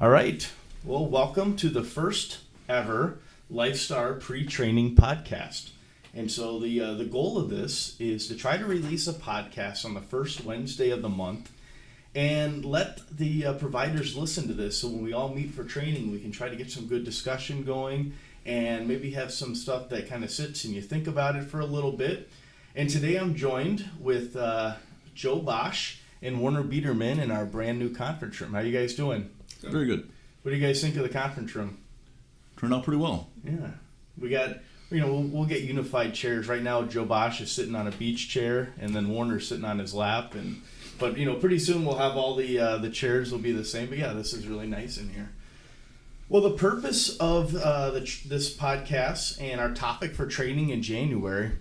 All right. Well, welcome to the first ever Lifestar pre-training podcast. And so the goal of this is to try to release a podcast on the first Wednesday of the month and let the providers listen to this. So when we all meet for training, we can try to get some good discussion going and maybe have some stuff that kind of sits and you think about it for a little bit. And today I'm joined with Joe Bosch and Warner Biederman in our brand new conference room. How you guys doing? Very good. What do you guys think of the conference room? Turned out pretty well. Yeah. We got, we'll get unified chairs. Right now, Joe Bosch is sitting on a beach chair, and then Warner's sitting on his lap. But pretty soon we'll have all the chairs will be the same. But yeah, this is really nice in here. Well, the purpose of this podcast and our topic for training in January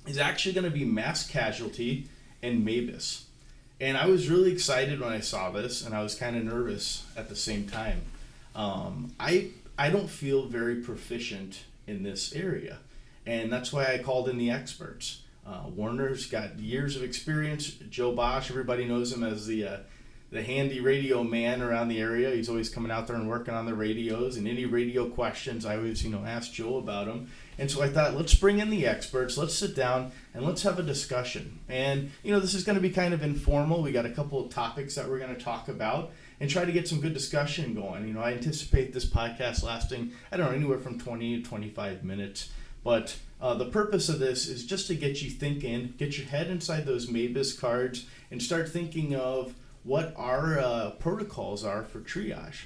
is actually going to be mass casualty and MABAS. And I was really excited when I saw this, and I was kind of nervous at the same time. I don't feel very proficient in this area, and that's why I called in the experts. Warner's got years of experience. Joe Bosch, everybody knows him as the handy radio man around the area. He's always coming out there and working on the radios, and any radio questions, I always ask Joe about them. And so I thought, let's bring in the experts, let's sit down, and let's have a discussion. And, this is going to be kind of informal. We got a couple of topics that we're going to talk about and try to get some good discussion going. I anticipate this podcast lasting, anywhere from 20 to 25 minutes. But the purpose of this is just to get you thinking, get your head inside those MABAS cards, and start thinking of what our protocols are for triage.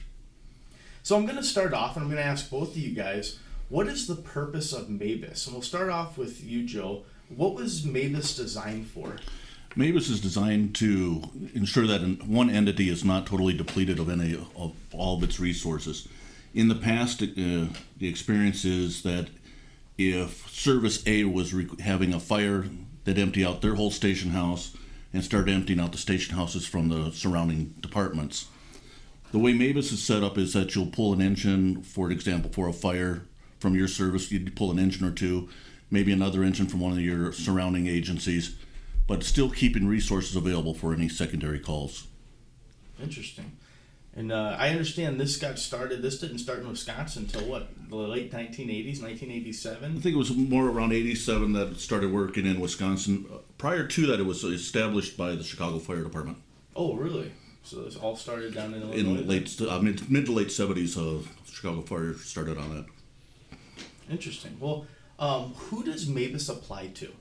So I'm going to start off, and I'm going to ask both of you guys, what is the purpose of MABAS? And we'll start off with you, Joe. What was MABAS designed for? MABAS is designed to ensure that one entity is not totally depleted of all of its resources. In the past, the experience is that if Service A was having a fire, they'd empty out their whole station house and start emptying out the station houses from the surrounding departments. The way MABAS is set up is that you'll pull an engine, for example, for a fire from your service. You'd pull an engine or two, maybe another engine from one of your surrounding agencies, but still keeping resources available for any secondary calls. Interesting. And I understand this didn't start in Wisconsin until what, the late 1980s, 1987? I think it was more around 87 that it started working in Wisconsin. Prior to that, it was established by the Chicago Fire Department. Oh, really? So this all started down in Illinois? In mid to late 70s, Chicago Fire started on that. Interesting. Well, who does MABAS apply to?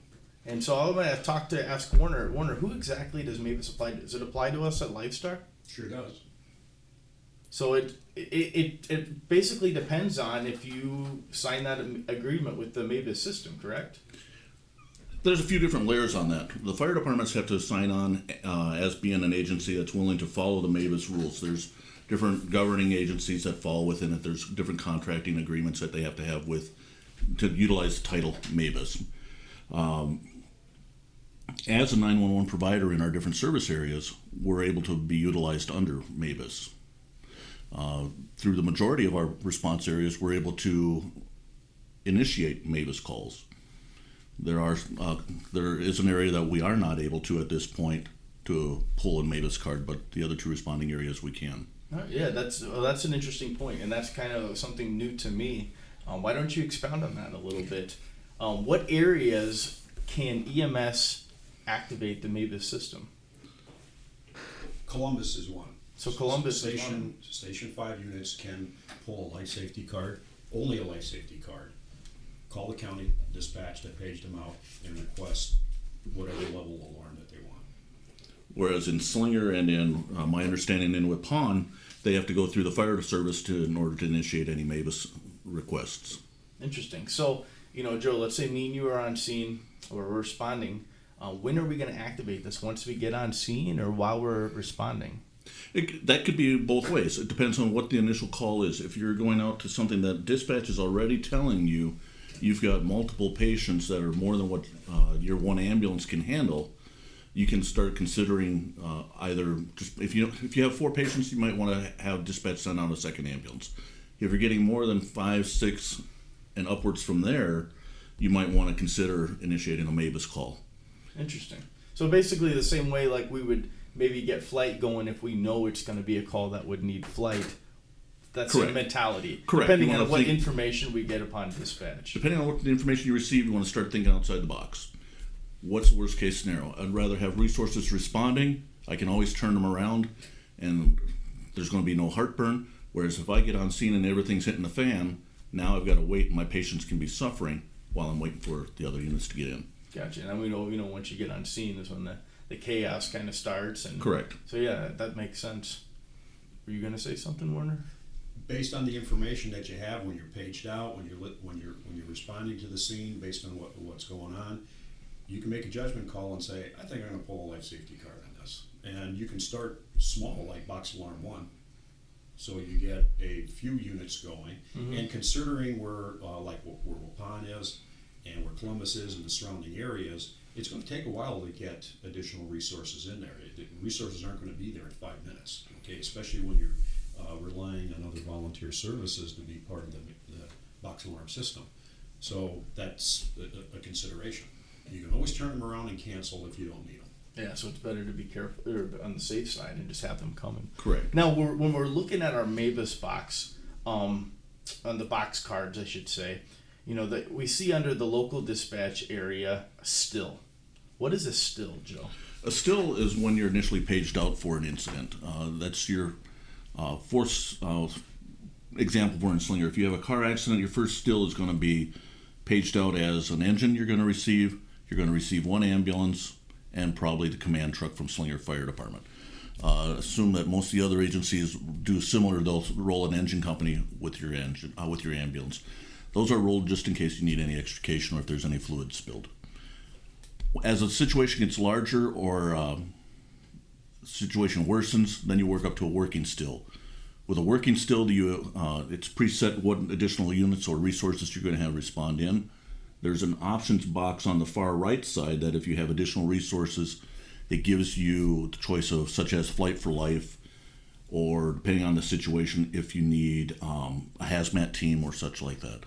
And so I'm going to ask Warner. Warner, who exactly does MABAS apply to? Does it apply to us at Lifestar? Sure does. So it basically depends on if you sign that agreement with the MABAS system, correct? There's a few different layers on that. The fire departments have to sign on as being an agency that's willing to follow the MABAS rules. There's different governing agencies that fall within it. There's different contracting agreements that they have to have to utilize the title MABAS. As a 911 provider in our different service areas, we're able to be utilized under MABAS. Through the majority of our response areas, we're able to initiate MABAS calls. There is an area that we are not able to at this point to pull a MABAS card, but the other two responding areas we can. Yeah, that's an interesting point, and that's kind of something new to me. Why don't you expound on that a little bit? What areas can EMS activate the MABAS system? Columbus is one. So Columbus is one. Station 5 units can pull a life safety card, only a life safety card. Call the county dispatch that paged them out and request whatever level of alarm that they want. Whereas in Slinger and in my understanding in Waupun, they have to go through the fire service in order to initiate any MABAS requests. Interesting. So, Joe, let's say me and you are on scene or we're responding. When are we going to activate this? Once we get on scene or while we're responding? That could be both ways. It depends on what the initial call is. If you're going out to something that dispatch is already telling you you've got multiple patients that are more than what your one ambulance can handle, you can start considering either just if you have 4 patients, you might want to have dispatch send out a second ambulance. If you're getting more than 5, 6, and upwards from there, you might want to consider initiating a MABAS call. Interesting. So basically the same way like we would maybe get flight going if we know it's going to be a call that would need flight, that Correct. same mentality. Correct. Depending You on wanna what think- information we get upon dispatch. Depending on what the information you receive, you want to start thinking outside the box. What's the worst case scenario? I'd rather have resources responding. I can always turn them around, and there's going to be no heartburn. Whereas if I get on scene and everything's hitting the fan, now I've got to wait, and my patients can be suffering while I'm waiting for the other units to get in. Gotcha. And we know, once you get on scene is when the chaos kind of starts. And Correct. So yeah, that makes sense. Were you gonna say something, Warner? Based on the information that you have when you're paged out, when you're responding to the scene, based on what's going on, you can make a judgment call and say, I think I'm going to pull a life safety card on this. And you can start small, like box alarm 1. So you get a few units going. And considering where Waupun is and where Columbus is and the surrounding areas, it's going to take a while to get additional resources in there. The resources aren't going to be there in 5 minutes, okay? Especially when you're relying on other volunteer services to be part of the box alarm system. So that's a consideration. You can always turn them around and cancel if you don't need them. Yeah, so it's better to be careful or on the safe side and just have them coming. Correct. Now, when we're looking at our MABAS box, on the box cards, I should say, that we see under the local dispatch area a still. What is a still, Joe? A still is when you're initially paged out for an incident. That's your force example for in Slinger. If you have a car accident, your first still is going to be paged out as an engine you're going to receive. You're going to receive 1 ambulance and probably the command truck from Slinger Fire Department. Assume that most of the other agencies do similar. They'll roll an engine company with your engine, with your ambulance. Those are rolled just in case you need any extrication or if there's any fluid spilled. As a situation gets larger or situation worsens, then you work up to a working still. With a working still, it's preset what additional units or resources you're going to have respond in. There's an options box on the far right side that if you have additional resources, it gives you the choice of such as flight for life, or depending on the situation, if you need a hazmat team or such like that.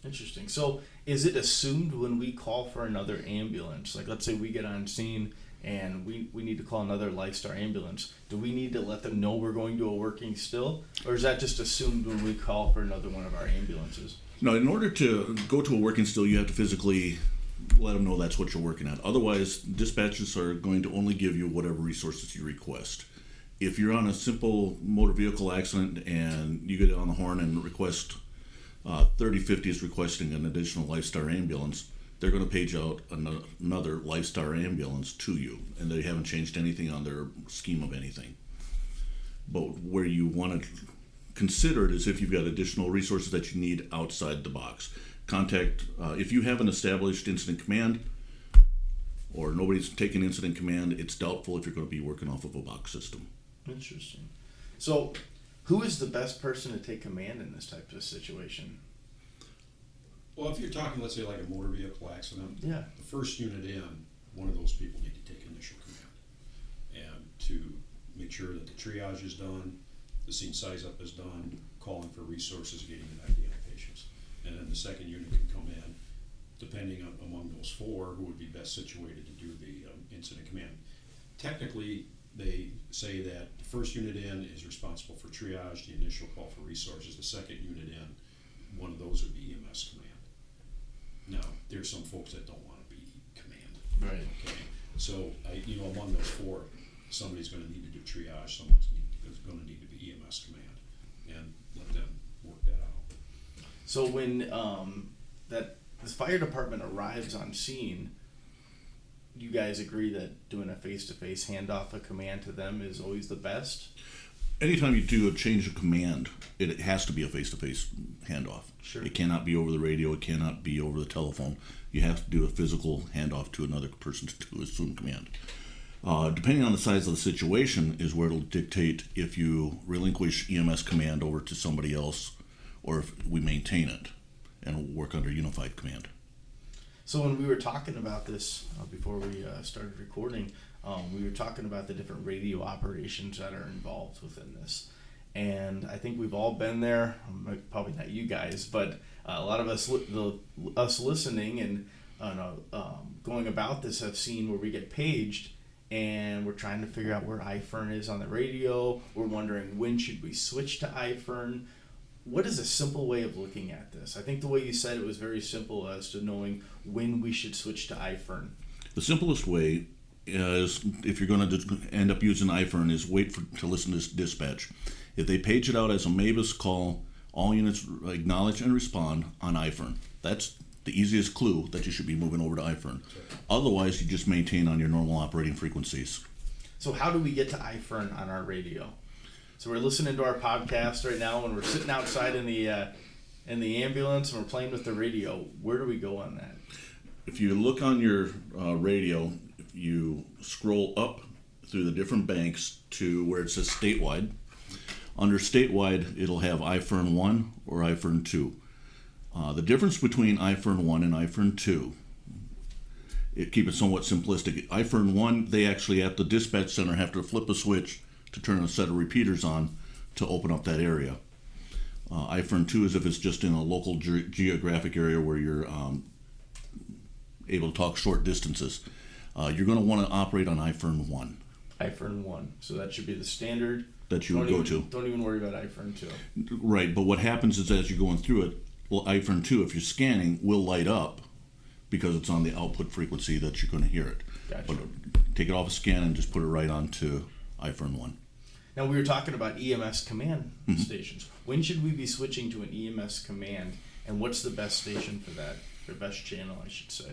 Interesting. So is it assumed when we call for another ambulance, like let's say we get on scene and we need to call another Lifestar ambulance, do we need to let them know we're going to a working still? Or is that just assumed when we call for another one of our ambulances? No, in order to go to a working still, you have to physically let them know that's what you're working at. Otherwise, dispatchers are going to only give you whatever resources you request. If you're on a simple motor vehicle accident and you get on the horn and request 3050 is requesting an additional Lifestar ambulance, they're going to page out another Lifestar ambulance to you, and they haven't changed anything on their scheme of anything. But where you want to consider it is if you've got additional resources that you need outside the box. Contact, if you have an established incident command or nobody's taken incident command, it's doubtful if you're going to be working off of a box system. Interesting. So who is the best person to take command in this type of situation? Well, if you're talking, let's say, like a motor vehicle accident, Yeah. the first unit in, one of those people need to take initial command and to make sure that the triage is done, the scene size up is done, calling for resources, getting an idea on patients. And then the second unit can come in, depending on among those 4 who would be best situated to do the incident command. Technically, they say that the first unit in is responsible for triage, the initial call for resources. The second unit in, one of those would be EMS command. Now, there's some folks that don't want to be command. Right. Okay. So, among those 4, somebody's going to need to do triage, someone's going to need to be EMS command, and let them work that out. So when this fire department arrives on scene, you guys agree that doing a face-to-face handoff of command to them is always the best? Anytime you do a change of command, it has to be a face-to-face handoff. Sure. It cannot be over the radio. It cannot be over the telephone. You have to do a physical handoff to another person to assume command. Depending on the size of the situation is where it'll dictate if you relinquish EMS command over to somebody else or if we maintain it and work under unified command. So when we were talking about this before we started recording, we were talking about the different radio operations that are involved within this. And I think we've all been there, probably not you guys, but a lot of us, us listening and going about this have seen where we get paged and we're trying to figure out where iFern is on the radio. We're wondering when should we switch to iFern. what is a simple way of looking at this? I think the way you said it was very simple as to knowing when we should switch to iFern. The simplest way is, if you're going to end up using iFern, is to listen to dispatch. If they page it out as a MABAS call, all units acknowledge and respond on iFern. That's the easiest clue that you should be moving over to iFern. Otherwise, you just maintain on your normal operating frequencies. So how do we get to iFern on our radio? So we're listening to our podcast right now, and we're sitting outside in the ambulance, and we're playing with the radio. Where do we go on that? If you look on your radio, if you scroll up through the different banks to where it says statewide, under statewide, it'll have iFern 1 or iFern 2. The difference between iFern 1 and iFern 2, keep it somewhat simplistic. iFern 1, they actually at the dispatch center have to flip a switch to turn a set of repeaters on to open up that area. iFern 2 is if it's just in a local geographic area where you're able to talk short distances. You're going to want to operate on iFern 1. iFern 1. So that should be the standard that you would go to. Don't even worry about iFern 2. Right, but what happens is as you're going through it, iFern 2, if you're scanning, will light up because it's on the output frequency that you're going to hear it. Gotcha. But take it off a scan and just put it right onto iFern 1. Now, we were talking about EMS command stations. When should we be switching to an EMS command, and what's the best station for that, or best channel, I should say?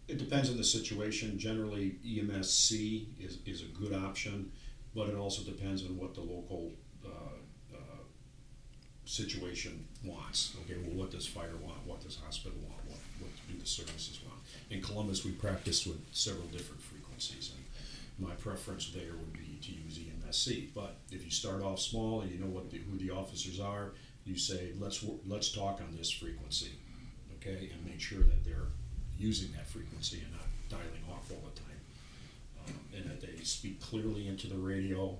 It depends on the situation. Generally, EMS-C is a good option, but it also depends on what the local situation wants. Okay, well, what does fire want? What does hospital want? What do the services want? In Columbus, we practiced with several different frequencies, and my preference there would be to use EMS-C. But if you start off small and you know who the officers are, you say, let's talk on this frequency, okay, and make sure that they're using that frequency and not dialing off all the time, and that they speak clearly into the radio,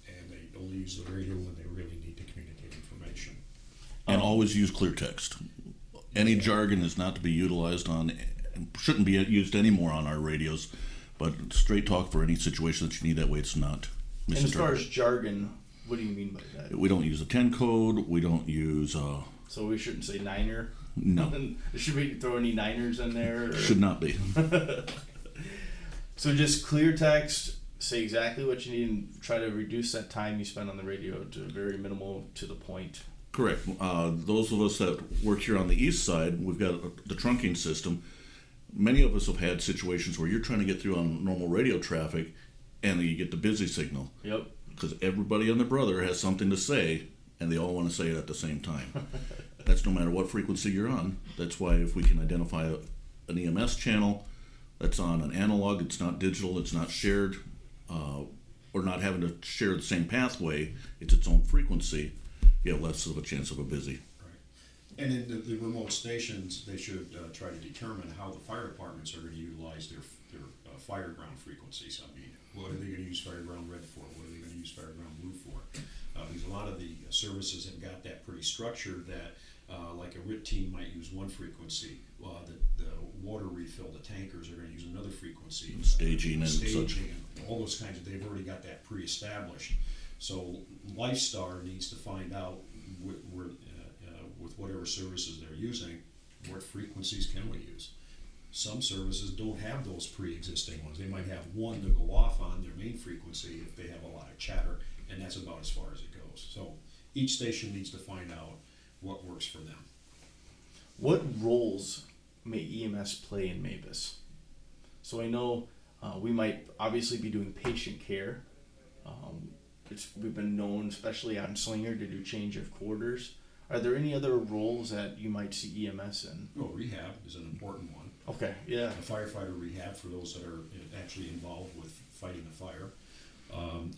and they only use the radio when they really need to communicate information. And always use clear text. Any jargon is not to be utilized on, shouldn't be used anymore on our radios, but straight talk for any situation that you need. That way it's not misinterpreted. And as far as jargon, what do you mean by that? We don't use a 10 code. We don't use... So we shouldn't say niner? No. Should we throw any niners in there? Or? Should not be. So just clear text, say exactly what you need, and try to reduce that time you spend on the radio to very minimal, to the point. Correct. Those of us that work here on the east side, we've got the trunking system. Many of us have had situations where you're trying to get through on normal radio traffic and you get the busy signal. Yep. Because everybody and their brother has something to say and they all want to say it at the same time. That's no matter what frequency you're on. That's why if we can identify an EMS channel that's on an analog, it's not digital, it's not shared, or not having to share the same pathway, it's its own frequency, you have less of a chance of a busy. Right. And in the remote stations, they should try to determine how the fire departments are going to utilize their fire ground frequencies. I mean, what are they going to use fire ground red for? What are they going to use fire ground blue for? Because a lot of the services have got that pretty structured that like a RIT team might use one frequency, the water refill, the tankers are going to use another frequency. Staging and such. And all those kinds of, they've already got that pre-established. So Lifestar needs to find out with whatever services they're using, what frequencies can we use. Some services don't have those pre-existing ones. They might have one to go off on their main frequency if they have a lot of chatter, and that's about as far as it goes. So each station needs to find out what works for them. What roles may EMS play in MABAS? So I know we might obviously be doing patient care. We've been known, especially on Slinger, to do change of quarters. Are there any other roles that you might see EMS in? Well, rehab is an important one. Okay, yeah. A firefighter rehab for those that are actually involved with fighting a fire.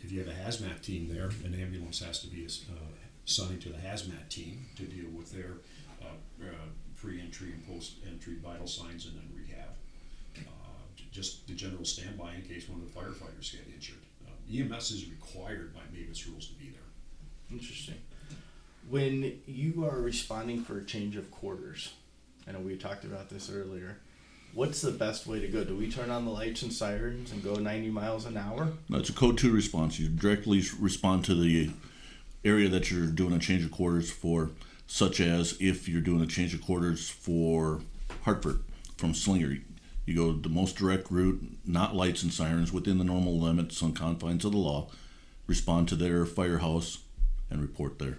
If you have a hazmat team there, an ambulance has to be assigned to the hazmat team to deal with their pre-entry and post-entry vital signs and then rehab. Just the general standby in case one of the firefighters get injured. EMS is required by MABAS rules to be there. Interesting. When you are responding for a change of quarters, I know we talked about this earlier, what's the best way to go? Do we turn on the lights and sirens and go 90 miles an hour? That's a code 2 response. You directly respond to the area that you're doing a change of quarters for, such as if you're doing a change of quarters for Hartford from Slinger. You go the most direct route, not lights and sirens, within the normal limits and confines of the law, respond to their firehouse, and report there.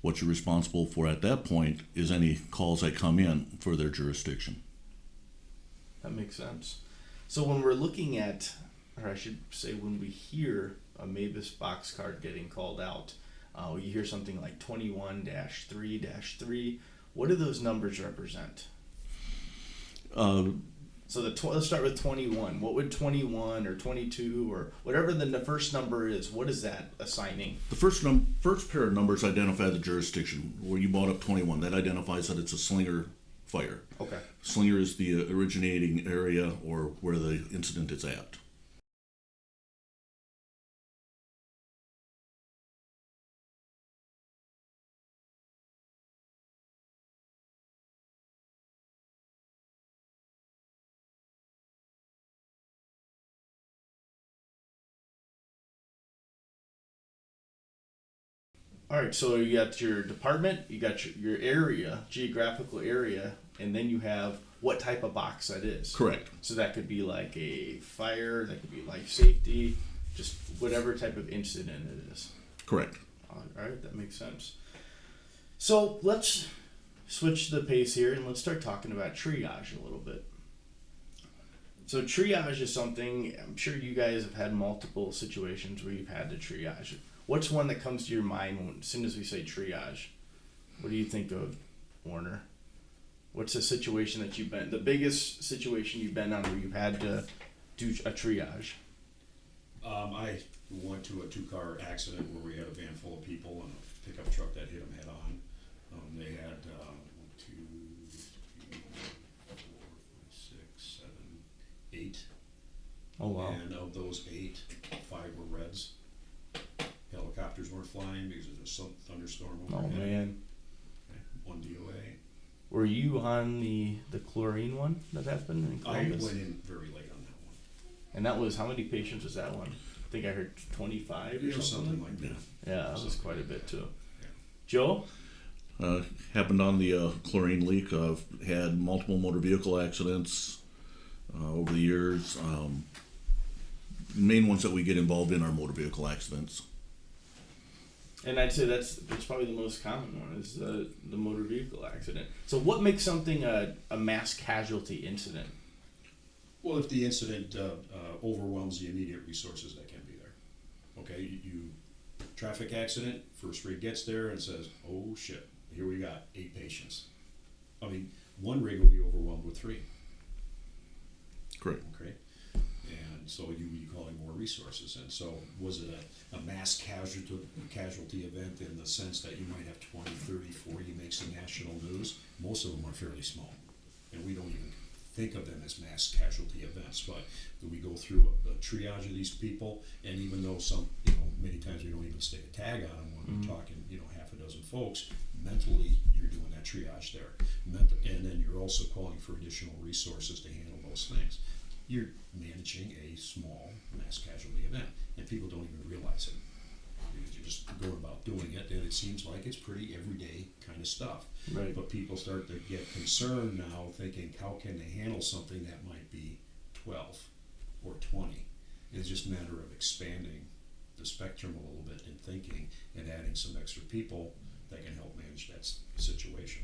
What you're responsible for at that point is any calls that come in for their jurisdiction. That makes sense. So when we're looking at, or I should say when we hear a MABAS box card getting called out, you hear something like 21-3-3. What do those numbers represent? So let's start with 21. What would 21 or 22 or whatever the first number is, what is that assigning? The first pair of numbers identify the jurisdiction. Where you brought up 21, that identifies that it's a Slinger fire. Okay. Slinger is the originating area or where the incident is at. All right, so you got your department, you got your area, geographical area, and then you have what type of box that is. Correct. So that could be like a fire, that could be life safety, just whatever type of incident it is. Correct. All right, that makes sense. So let's switch the pace here and let's start talking about triage a little bit. So triage is something, I'm sure you guys have had multiple situations where you've had to triage. What's one that comes to your mind as soon as we say triage? What do you think of, Warner? What's a situation that you've been, the biggest situation you've been on where you've had to do a triage? I went to a 2-car accident where we had a van full of people and a pickup truck that hit them head on. They had 1, 2, 3, 4, 5, 6, 7, 8. Oh, wow. And of those 8, 5 were reds. Helicopters weren't flying because of some thunderstorm overhead. Oh, man. 1 DOA. Were you on the chlorine one that happened in I Columbus? went in very late on that one. And that was, how many patients was that one? I think I heard 25 or something. Like that. Yeah, that was quite a bit too. Yeah. Joe? Happened on the chlorine leak. I've had multiple motor vehicle accidents over the years. Main ones that we get involved in are motor vehicle accidents. And I'd say that's probably the most common one is the motor vehicle accident. So what makes something a mass casualty incident? Well, if the incident overwhelms the immediate resources that can be there. Okay, you traffic accident, first rig gets there and says, oh shit, here we got 8 patients. I mean, 1 rig will be overwhelmed with 3. Correct. Okay, and so you calling more resources. And so was it a mass casualty event in the sense that you might have 20, 30, 40 makes the national news? Most of them are fairly small, and we don't even think of them as mass casualty events. But we go through a triage of these people, and even though some, many times we don't even stick a tag on them when we're talking, half a dozen folks, mentally you're doing that triage there. And then you're also calling for additional resources to handle those things. You're managing a small mass casualty event, and people don't even realize it. You're just going about doing it, and it seems like it's pretty everyday kind of stuff. Right. But people start to get concerned now, thinking, how can they handle something that might be 12 or 20? It's just a matter of expanding the spectrum a little bit in thinking and adding some extra people that can help manage that situation.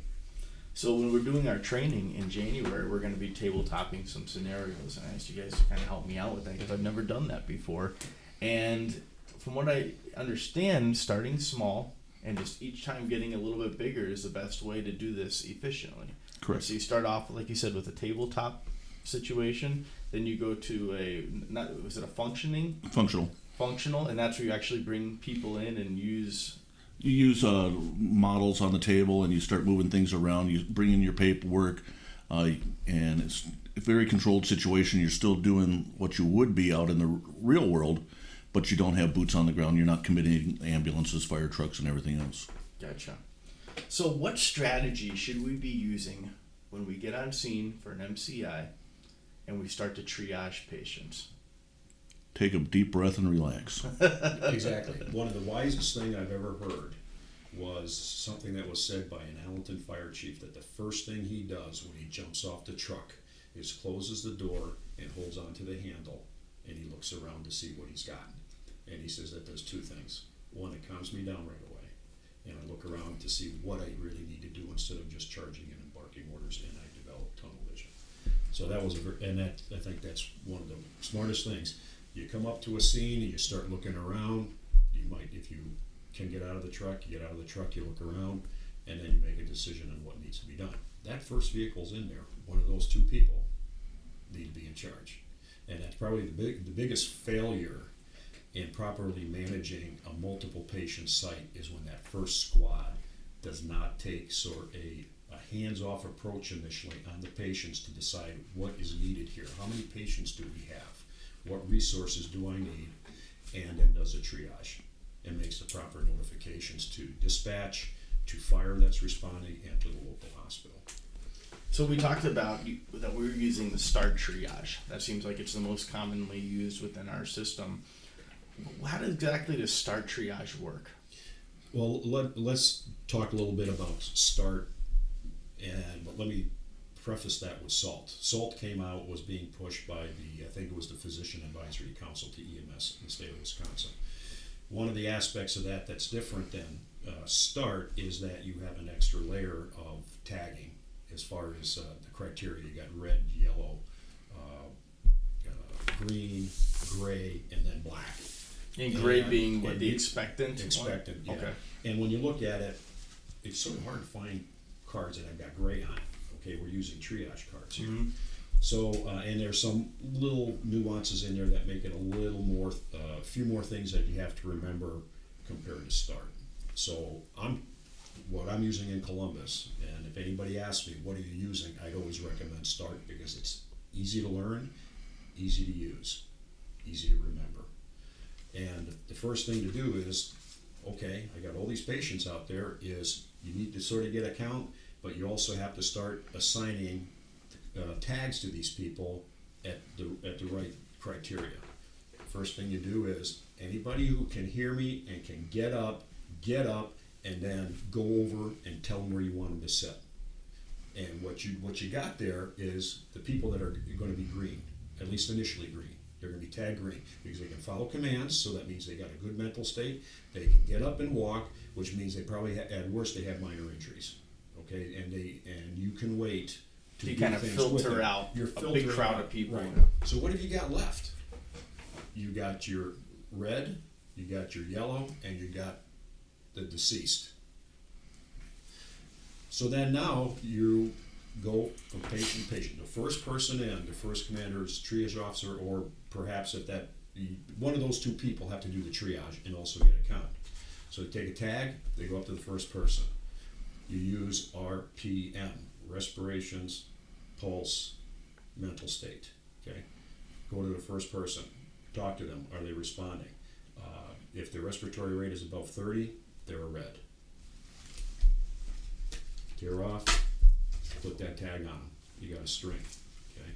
So when we're doing our training in January, we're going to be tabletopping some scenarios, and I asked you guys to kind of help me out with that because I've never done that before. And from what I understand, starting small and just each time getting a little bit bigger is the best way to do this efficiently. Correct. So you start off, like you said, with a tabletop situation, then you go to was it a functional, and that's where you actually bring people in and use. You use models on the table and you start moving things around. You bring in your paperwork, and it's a very controlled situation. You're still doing what you would be out in the real world, but you don't have boots on the ground. You're not committing ambulances, fire trucks, and everything else. Gotcha. So what strategy should we be using when we get on scene for an MCI and we start to triage patients? take a deep breath and relax. Exactly. One of the wisest thing I've ever heard was something that was said by an Allenton fire chief, that the first thing he does when he jumps off the truck is closes the door and holds onto the handle, and he looks around to see what he's got. And he says that does two things. One, it calms me down right away, and I look around to see what I really need to do instead of just charging in and barking orders, and I develop tunnel vision. So that was, I think that's one of the smartest things. You come up to a scene and you start looking around. You might, if you can get out of the truck, you get out of the truck, you look around, and then you make a decision on what needs to be done. That first vehicle's in there. One of those two people need to be in charge. And that's probably the biggest failure in properly managing a multiple patient site is when that first squad does not take a hands-off approach initially on the patients to decide what is needed here. How many patients do we have? What resources do I need? And then does a triage and makes the proper notifications to dispatch, to fire that's responding, and to the local hospital. So we talked about that we were using the START triage. That seems like it's the most commonly used within our system. How exactly does START triage work? Well, let's talk a little bit about START, but let me preface that with SALT. SALT came out, was being pushed by I think it was the Physician Advisory Council to EMS in the state of Wisconsin. One of the aspects of that that's different than START is that you have an extra layer of tagging as far as the criteria. You got red, yellow, green, gray, and then black. And gray being what, the expectant? Expectant, yeah. Okay. And when you look at it, it's sort of hard to find cards that have got gray on it. Okay, we're using triage cards here. Mm-hmm. So, and there's some little nuances in there that make it a little more, a few more things that you have to remember compared to START. So what I'm using in Columbus, and if anybody asks me, what are you using? I'd always recommend START because it's easy to learn, easy to use, easy to remember. And the first thing to do is, okay, I got all these patients out there, is you need to sort of get a count, but you also have to start assigning tags to these people at the right criteria. First thing you do is, anybody who can hear me and can get up, and then go over and tell them where you want them to sit. And what you got there is the people that are going to be green, at least initially green. They're going to be tagged green because they can follow commands, so that means they got a good mental state. They can get up and walk, which means they probably at worst they have minor injuries. Okay, and you can wait to You do kind of things with filter them. out You're a big filtering crowd out. of people. Right. So what have you got left? You got your red, you got your yellow, and you got the deceased. So then now you go from patient to patient. The first person in, the first commander's triage officer, or perhaps if that one of those two people have to do the triage and also get a count. So they take a tag, they go up to the first person. You use RPM, respirations, pulse, mental state. Okay, go to the first person, talk to them. Are they responding? If their respiratory rate is above 30, they're a red. Tear off, put that tag on them. You got a string. Okay.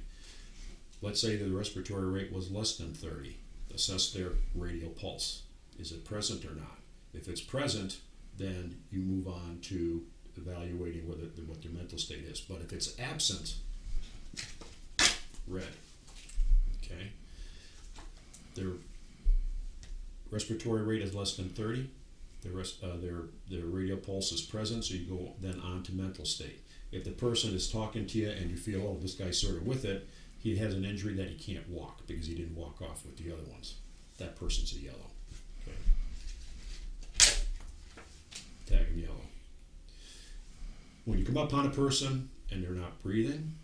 Let's say the respiratory rate was less than 30. Assess their radial pulse. Is it present or not? If it's present, then you move on to evaluating what their mental state is. But if it's absent, red. Okay. Their respiratory rate is less than 30. Their radial pulse is present, so you go then on to mental state. If the person is talking to you and you feel, oh, this guy's sort of with it, he has an injury that he can't walk because he didn't walk off with the other ones. That person's a yellow. Okay. Tag him yellow. When you come up on a person and they're not breathing,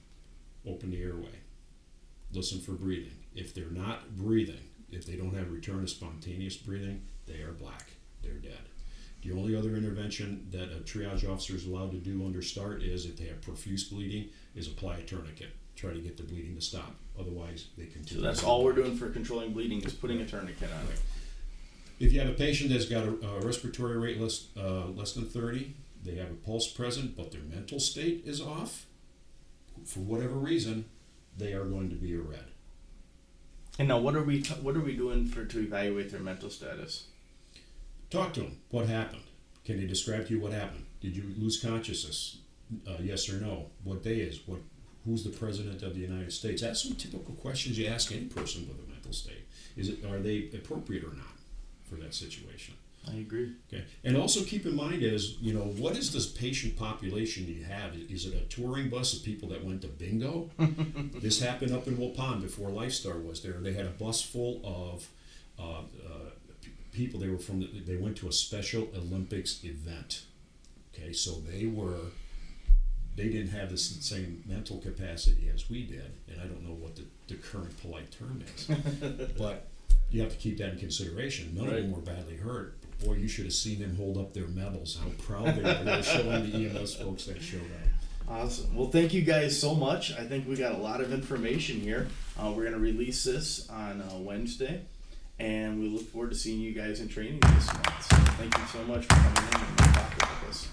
open the airway. Listen for breathing. If they're not breathing, if they don't have return of spontaneous breathing, they are black. They're dead. The only other intervention that a triage officer is allowed to do under START is, if they have profuse bleeding, is apply a tourniquet. Try to get the bleeding to stop. Otherwise, they continue. So that's all we're doing for controlling bleeding is putting a tourniquet on it. If you have a patient that's got a respiratory rate less than 30, they have a pulse present, but their mental state is off, for whatever reason, they are going to be a red. And now, what are we doing to evaluate their mental status? Talk to them. What happened? Can they describe to you what happened? Did you lose consciousness? Yes or no? What day is? Who's the president of the United States? That's some typical questions you ask any person with a mental state. Are they appropriate or not for that situation? I agree. Okay. And also keep in mind what is this patient population you have? Is it a touring bus of people that went to bingo? This happened up in Waupun before Lifestar was there. They had a bus full of people. They went to a Special Olympics event. Okay, so they didn't have the same mental capacity as we did, and I don't know what the current polite term is, but you have to keep that in consideration. None of them were badly hurt. Boy, you should have seen them hold up their medals, how proud they were. They were showing the EMS folks that showed up. Awesome. Well, thank you guys so much. I think we got a lot of information here. We're going to release this on Wednesday, and we look forward to seeing you guys in training this month. So thank you so much for coming in and talking with us.